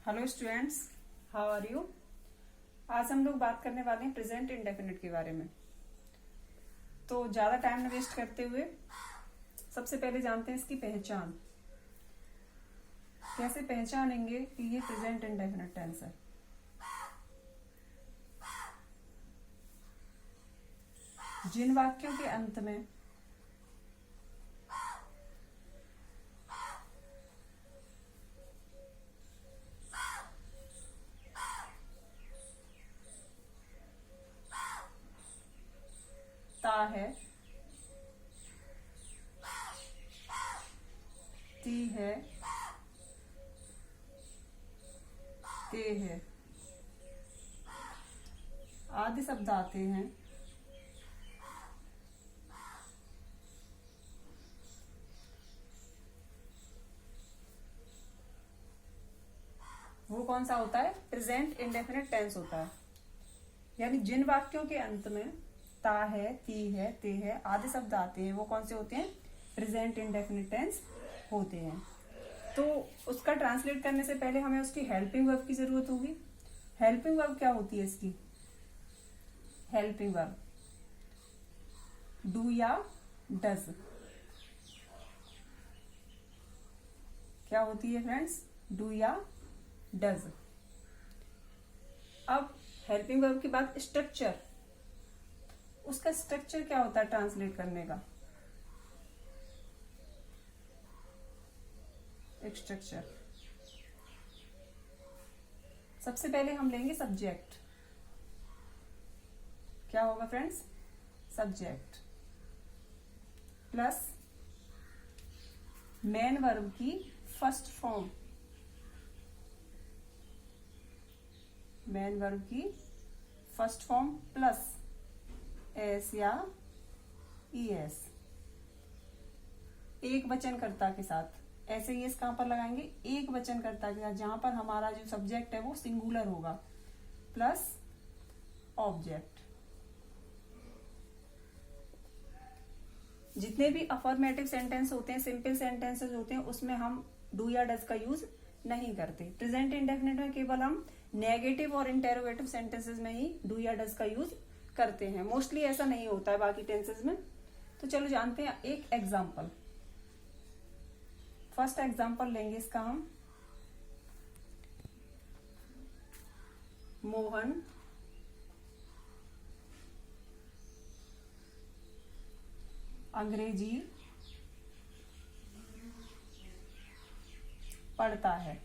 Hello students, how are you. आज हम लोग बात करने वाले हैं प्रेजेंट इंडेफिनिट के बारे में। तो ज्यादा टाइम न वेस्ट करते हुए सबसे पहले जानते हैं इसकी पहचान। कैसे पहचानेंगे कि ये प्रेजेंट इंडेफिनिट टेंस है। जिन वाक्यों के अंत में ता है, ती है, ते है आदि शब्द आते हैं, वो कौन सा होता है? प्रेजेंट इंडेफिनिट टेंस होता है। यानी जिन वाक्यों के अंत में ता है, ती है, ते है आदि शब्द आते हैं, वो कौन से होते हैं? प्रेजेंट इंडेफिनिट टेंस होते हैं। तो उसका ट्रांसलेट करने से पहले हमें उसकी हेल्पिंग वर्ब की जरूरत होगी। हेल्पिंग वर्ब क्या होती है इसकी? हेल्पिंग वर्ब डू या डज क्या होती है फ्रेंड्स? डू या डज। अब हेल्पिंग वर्ब के बाद स्ट्रक्चर, उसका स्ट्रक्चर क्या होता है ट्रांसलेट करने का? एक स्ट्रक्चर, सबसे पहले हम लेंगे सब्जेक्ट। क्या होगा friends? Subject plus main verb की फर्स्ट फॉर्म, मेन वर्ब की फर्स्ट फॉर्म प्लस एस या ईएस, एक वचनकर्ता के साथ। ऐसे ही कहां पर लगाएंगे? एक वचनकर्ता के साथ, जहां पर हमारा जो सब्जेक्ट है वो सिंगुलर होगा, प्लस ऑब्जेक्ट। जितने भी अफर्मेटिव सेंटेंस होते हैं, सिंपल सेंटेंसेस होते हैं, उसमें हम डू या डज का यूज नहीं करते। प्रेजेंट इंडेफिनिट में केवल हम नेगेटिव और इंटेरोगेटिव सेंटेंसेस में ही डू या डज का यूज करते हैं। मोस्टली ऐसा नहीं होता है बाकी टेंसेस में। तो चलो जानते हैं एक एग्जाम्पल। फर्स्ट एग्जाम्पल लेंगे इसका हम। मोहन अंग्रेजी पढ़ता है।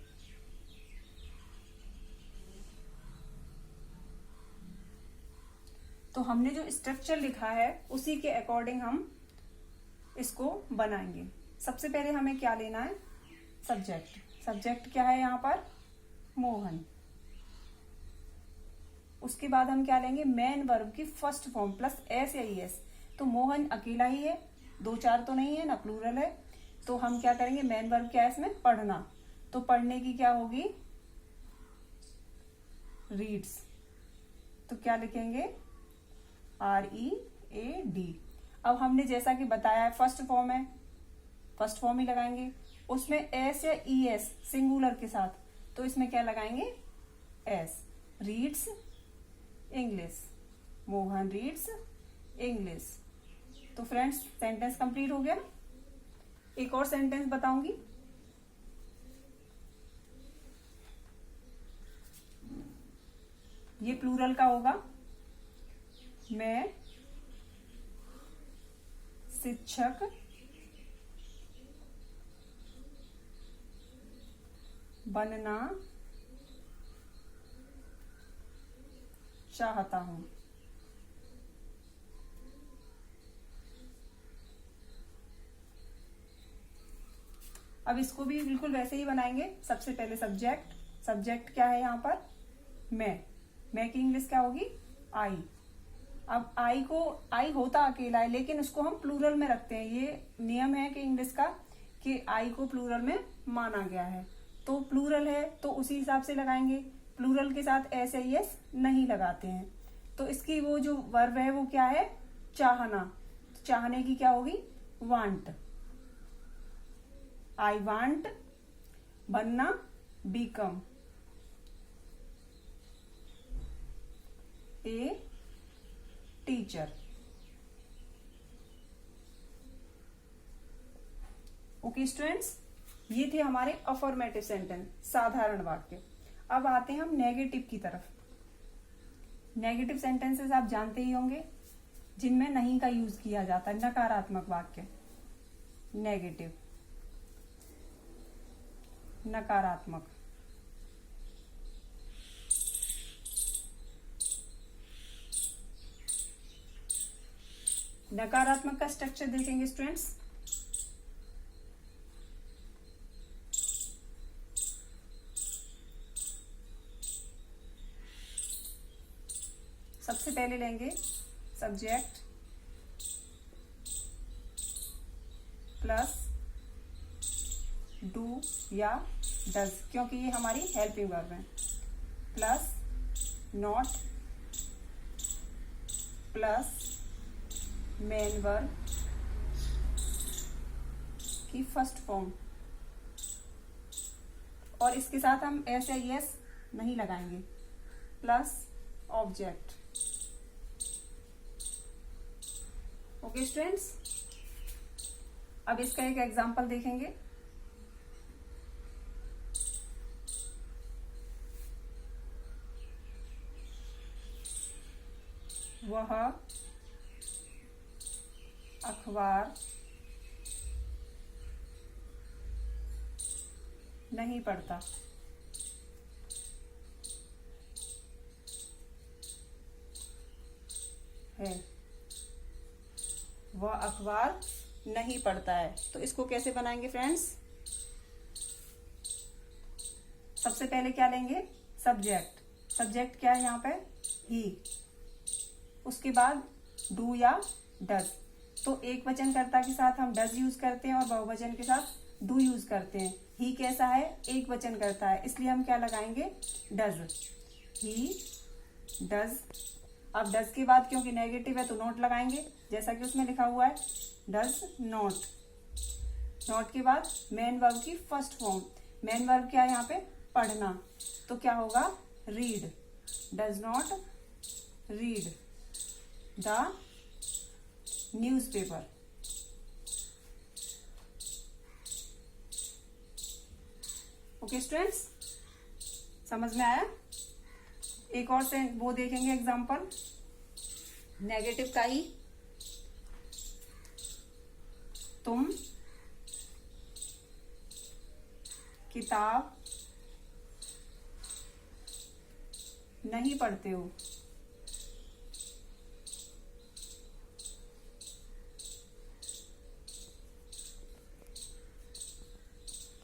तो हमने जो स्ट्रक्चर लिखा है उसी के अकॉर्डिंग हम इसको बनाएंगे। सबसे पहले हमें क्या लेना है? सब्जेक्ट। सब्जेक्ट क्या है यहाँ पर? मोहन। उसके बाद हम क्या लेंगे? मेन वर्ब की फर्स्ट फॉर्म प्लस एस या ईएस। तो मोहन अकेला ही है, दो चार तो नहीं है ना, प्लूरल है। तो हम क्या करेंगे? मेन वर्ब क्या है इसमें? पढ़ना। तो पढ़ने की क्या होगी? रीड्स। तो क्या लिखेंगे? READ। अब हमने जैसा कि बताया है फर्स्ट फॉर्म है, फर्स्ट फॉर्म ही लगाएंगे। उसमें एस या ईएस सिंगुलर के साथ, तो इसमें क्या लगाएंगे? S. Reads English, Mohan reads English. तो फ्रेंड्स सेंटेंस कंप्लीट हो गया। एक और सेंटेंस बताऊंगी। ये प्लूरल का होगा। मैं शिक्षक बनना चाहता हूं। अब इसको भी बिल्कुल वैसे ही बनाएंगे। सबसे पहले सब्जेक्ट। सब्जेक्ट क्या है यहाँ पर? मैं की इंग्लिश क्या होगी? आई। अब आई होता अकेला है, लेकिन उसको हम प्लूरल में रखते हैं। ये नियम है कि इंग्लिश का, कि आई को प्लूरल में माना गया है। तो प्लूरल है तो उसी हिसाब से लगाएंगे। प्लूरल के साथ एस या एस नहीं लगाते हैं। तो इसकी वो जो वर्ब है वो क्या है? चाहना। तो चाहने की क्या होगी? वांट। आई वांट बनना, become. A teacher. Okay students, ये थे हमारे अफर्मेटिव सेंटेंस, साधारण वाक्य। अब आते हैं हम नेगेटिव की तरफ। नेगेटिव सेंटेंसेस आप जानते ही होंगे, जिनमें नहीं का यूज किया जाता है, नकारात्मक वाक्य। नेगेटिव, नकारात्मक। नकारात्मक का स्ट्रक्चर देखेंगे स्टूडेंट्स। सबसे पहले लेंगे सब्जेक्ट प्लस डू या डज, क्योंकि ये हमारी हेल्पिंग वर्ब है, plus not plus main verb की फर्स्ट फॉर्म, और इसके साथ हम एस या यस नहीं लगाएंगे, प्लस ऑब्जेक्ट। ओके स्टूडेंट्स, अब इसका एक एग्जांपल देखेंगे। वह अखबार नहीं पढ़ता। है, वह अखबार नहीं पढ़ता है। तो इसको कैसे बनाएंगे फ्रेंड्स? सबसे पहले क्या लेंगे? सब्जेक्ट। सब्जेक्ट क्या है यहाँ पे? ही। उसके बाद डू या डज। तो एक वचन कर्ता के साथ हम डज यूज करते हैं और बहुवचन के साथ डू यूज करते हैं। ही कैसा है? एक वचन करता है, इसलिए हम क्या लगाएंगे? डज। He does. अब डज के बाद क्योंकि नेगेटिव है तो नॉट लगाएंगे, जैसा कि उसमें लिखा हुआ है डज नॉट। नॉट के बाद मेन वर्ब की फर्स्ट फॉर्म। मेन वर्ब क्या है यहाँ पे? पढ़ना। तो क्या होगा? Read. Does not read the newspaper. Okay students, समझ में आया? एक और से वो देखेंगे एग्जांपल नेगेटिव का ही। तुम किताब नहीं पढ़ते हो।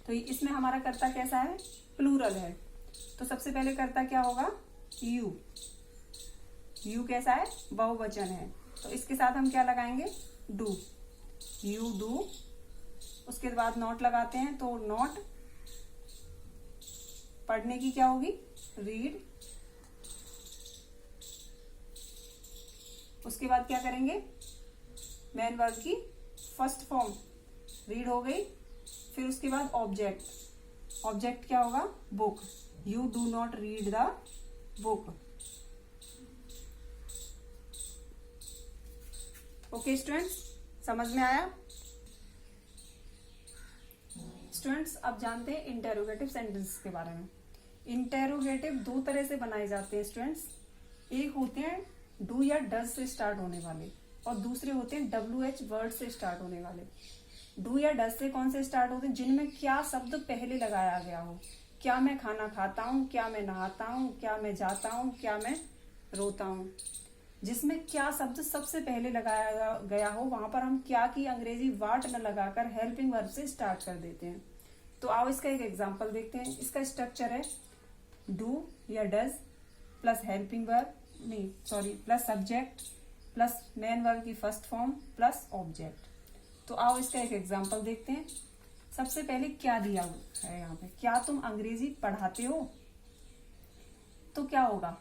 तो इसमें हमारा कर्ता कैसा है? प्लूरल है। तो सबसे पहले कर्ता क्या होगा? यू। यू कैसा है? बहुवचन है। तो इसके साथ हम क्या लगाएंगे? डू। You do. उसके बाद नॉट लगाते हैं, तो नॉट। पढ़ने की क्या होगी? रीड। उसके बाद क्या करेंगे? मेन वर्ब की फर्स्ट फॉर्म रीड हो गई। फिर उसके बाद ऑब्जेक्ट। ऑब्जेक्ट क्या होगा? Book. You do not read the book. Okay students, समझ में आया? स्टूडेंट्स, अब जानते हैं इंटेरोगेटिव सेंटेंस के बारे में। इंटेरोगेटिव दो तरह से बनाए जाते हैं स्टूडेंट्स। एक होते हैं डू या डज से स्टार्ट होने वाले, और दूसरे होते हैं WH वर्ड से स्टार्ट होने वाले। डू या डज से कौन से स्टार्ट होते हैं? जिनमें क्या शब्द पहले लगाया गया हो। क्या मैं खाना खाता हूँ, क्या मैं नहाता हूँ, क्या मैं जाता हूँ, क्या मैं रोता हूँ। जिसमें क्या शब्द सबसे पहले लगाया गया हो, वहां पर हम क्या की अंग्रेजी वाट न लगाकर हेल्पिंग वर्ब से स्टार्ट कर देते हैं। तो आओ इसका एक एग्जांपल देखते हैं। इसका स्ट्रक्चर है डू या डज प्लस हेल्पिंग वर्ब, नहीं sorry, plus subject plus main verb की फर्स्ट फॉर्म प्लस ऑब्जेक्ट। तो आओ इसका एक एग्जांपल देखते हैं। सबसे पहले क्या दिया है यहाँ पे? क्या तुम अंग्रेजी पढ़ाते हो? तो क्या होगा?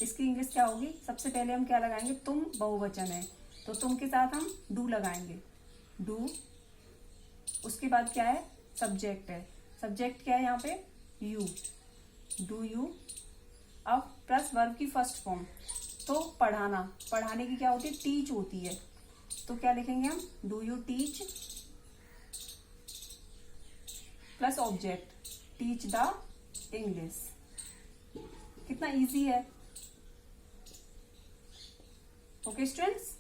इसकी इंग्लिश क्या होगी? सबसे पहले हम क्या लगाएंगे? तुम बहुवचन है, तो तुम के साथ हम डू लगाएंगे। डू। उसके बाद क्या है? सब्जेक्ट है। सब्जेक्ट क्या है यहाँ पे? यू। Do you. अब प्लस वर्ब की फर्स्ट फॉर्म। तो पढ़ाना, पढ़ाने की क्या होती है, टीच होती है। तो क्या लिखेंगे हम, do you teach plus object, teach the English. कितना इजी है। ओके स्टूडेंट्स,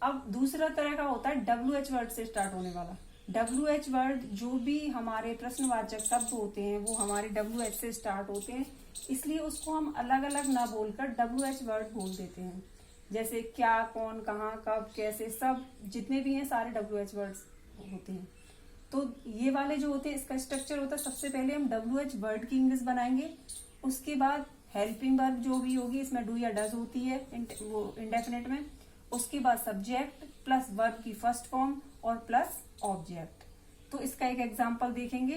अब दूसरा तरह का होता है WH वर्ड से स्टार्ट होने वाला। WH वर्ड, जो भी हमारे प्रश्नवाचक शब्द होते हैं वो हमारे WH से स्टार्ट होते हैं, इसलिए उसको हम अलग अलग ना बोलकर WH वर्ड बोल देते हैं। जैसे क्या, कौन, कहाँ, कब, कैसे, सब जितने भी हैं सारे WH वर्ड्स होते हैं। तो ये वाले जो होते हैं, इसका स्ट्रक्चर होता है, सबसे पहले हम WH वर्ड की इंग्लिश बनाएंगे, उसके बाद हेल्पिंग वर्ब जो भी होगी, इसमें डू या डज होती है वो इंडेफिनेट में, उसके बाद सब्जेक्ट प्लस वर्ब की फर्स्ट फॉर्म और प्लस ऑब्जेक्ट। तो इसका एक एग्जांपल देखेंगे,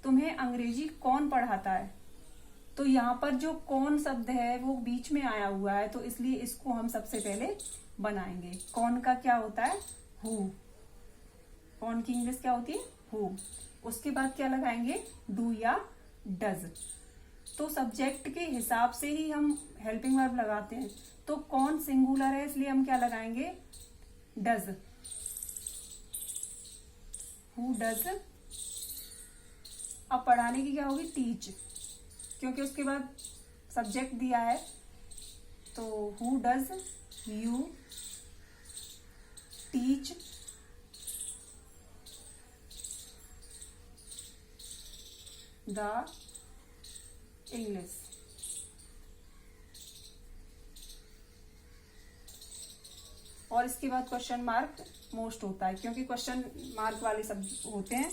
तुम्हें अंग्रेजी कौन पढ़ाता है। तो यहाँ पर जो कौन शब्द है वो बीच में आया हुआ है, तो इसलिए इसको हम सबसे पहले बनाएंगे। कौन का क्या होता है, हु। कौन की इंग्लिश क्या होती है, हु। उसके बाद क्या लगाएंगे, डू या डज। तो सब्जेक्ट के हिसाब से ही हम हेल्पिंग वर्ब लगाते हैं। तो कौन सिंगुलर है, इसलिए हम क्या लगाएंगे, डज, हु डज। अब पढ़ाने की क्या होगी, टीच, क्योंकि उसके बाद सब्जेक्ट दिया है। तो who does you teach the English. और इसके बाद क्वेश्चन मार्क मोस्ट होता है, क्योंकि क्वेश्चन मार्क वाले सब होते हैं।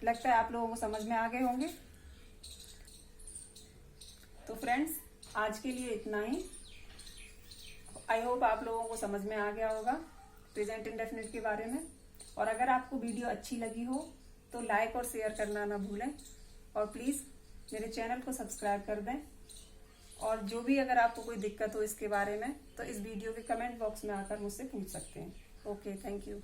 लगता है आप लोगों को समझ में आ गए होंगे। तो फ्रेंड्स, आज के लिए इतना ही। आई होप आप लोगों को समझ में आ गया होगा प्रेजेंट इंडेफिनिट के बारे में। और अगर आपको वीडियो अच्छी लगी हो तो लाइक और शेयर करना ना भूलें, और प्लीज़ मेरे चैनल को सब्सक्राइब कर दें। और जो भी अगर आपको कोई दिक्कत हो इसके बारे में, तो इस वीडियो के कमेंट बॉक्स में आकर मुझसे पूछ सकते हैं। Okay, thank you.